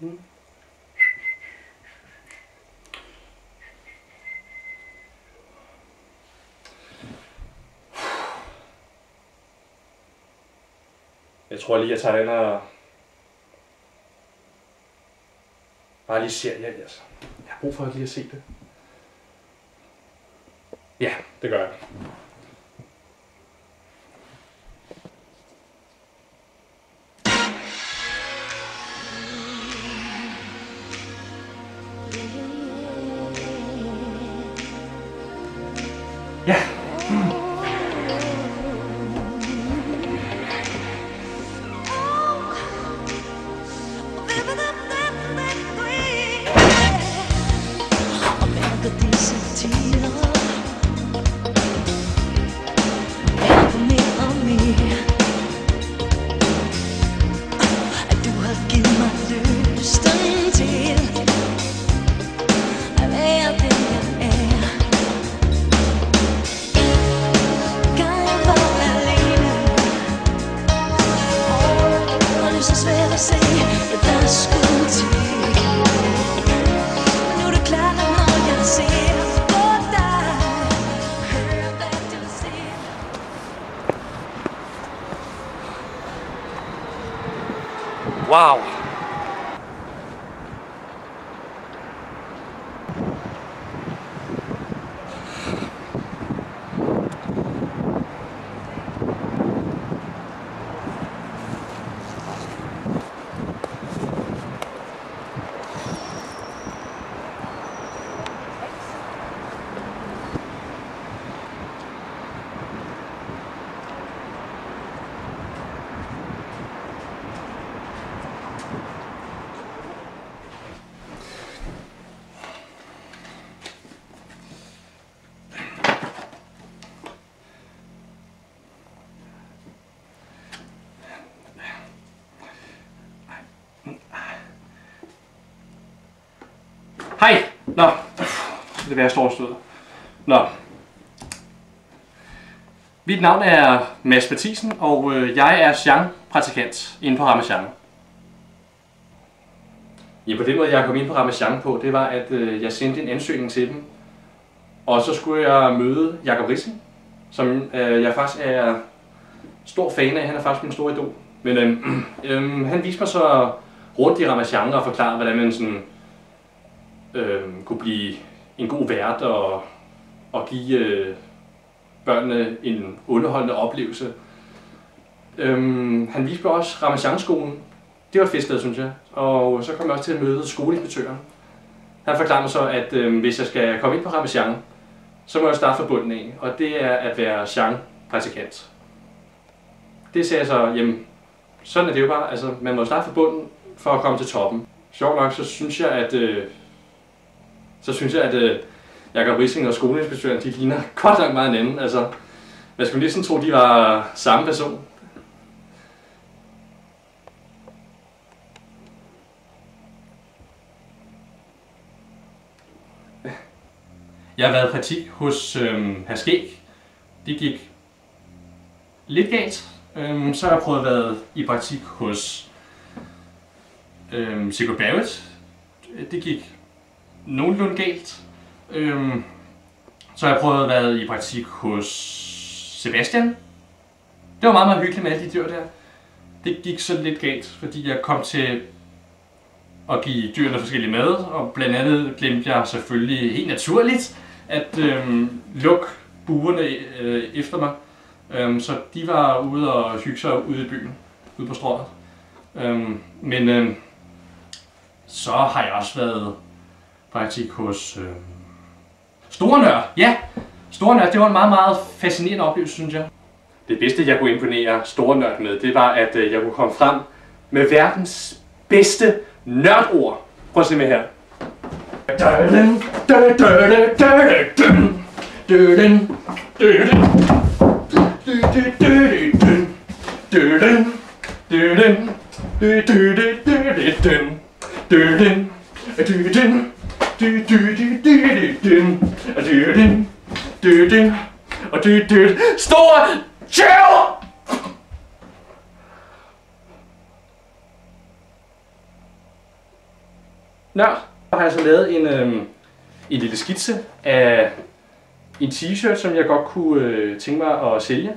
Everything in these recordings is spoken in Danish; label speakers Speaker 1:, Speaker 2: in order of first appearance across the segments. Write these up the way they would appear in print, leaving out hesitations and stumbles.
Speaker 1: Jeg tror lige, jeg tager den og bare lige ser jer, altså. Jeg har brug for lige at se det. Ja, det gør jeg. Ja. Wow. Hej! Nå, det vil jeg stå og støde. Nå. Mit navn er Mads Mathisen, og jeg er Jean-praktikant inde på Ramasjang. Ja, på den måde, jeg kom ind på Ramasjang på, det var, at jeg sendte en ansøgning til dem. Og så skulle jeg møde Jacob Riising, som jeg faktisk er stor fan af. Han er faktisk min store idol. Men han viste mig så rundt i Ramasjang og forklarede, hvordan man sådan kunne blive en god vært og give børnene en underholdende oplevelse. Han viste mig også Ramasjangskolen. Det var et fedt sted, synes jeg. Og så kom jeg også til at møde skoleinspektøren. Han forklarede mig så, at hvis jeg skal komme ind på Ramasjang, så må jeg starte fra bunden af. Og det er at være Jean-praktikant. Det sagde jeg så, jamen, sådan er det jo bare. Altså, man må starte fra bunden for at komme til toppen. Sjovt nok, så synes jeg, at Jacob Riising og skoleinspektøren, de ligner godt nok meget hinanden. Altså, man skulle næsten tro, de var samme person. Jeg har været i praktik hos Hr. Skæg. Det gik lidt galt. Så har jeg prøvet at være i praktik hos Sigurd Barrett. Det gik nogenlunde galt. Så har jeg prøvet at være i praktik hos Sebastian. Det var meget, meget hyggeligt med alle de dyr der. Det gik så lidt galt, fordi jeg kom til at give dyrene forskellige mad, og blandt andet glemte jeg selvfølgelig helt naturligt at lukke burene efter mig. Så de var ude og hygge sig ude i byen, ude på strøget. Men så har jeg også været praktik hos Store Nørd. Ja, Store Nørd, det var en meget, meget fascinerende oplevelse, synes jeg. Det bedste, jeg kunne imponere Store Nørd med, det var, at jeg kunne komme frem med verdens bedste nørdord. Prøv at se med her. Store Tjøv! nørd har jeg så lavet en lille skitse af en t-shirt, som jeg godt kunne tænke mig at sælge.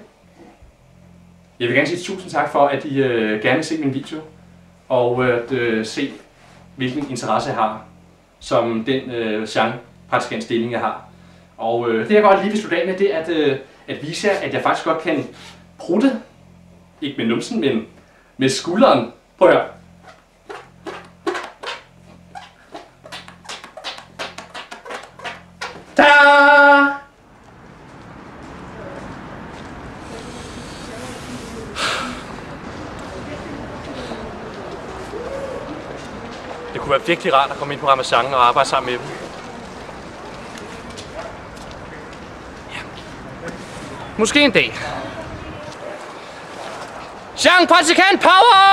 Speaker 1: Jeg vil gerne sige tusind tak for, at I gerne vil se min video, og se, hvilken interesse jeg har, som den Jean-praktikant stilling, jeg har. Og det jeg godt lige vil slutte af med, det er at vise jer, at jeg faktisk godt kan prutte, ikke med numsen, men med skulderen. Prøv at høre. Ta! Det kunne være virkelig rart at komme ind på Ramazan og arbejde sammen med dem. Ja. Måske en dag. Jean-praktikant power!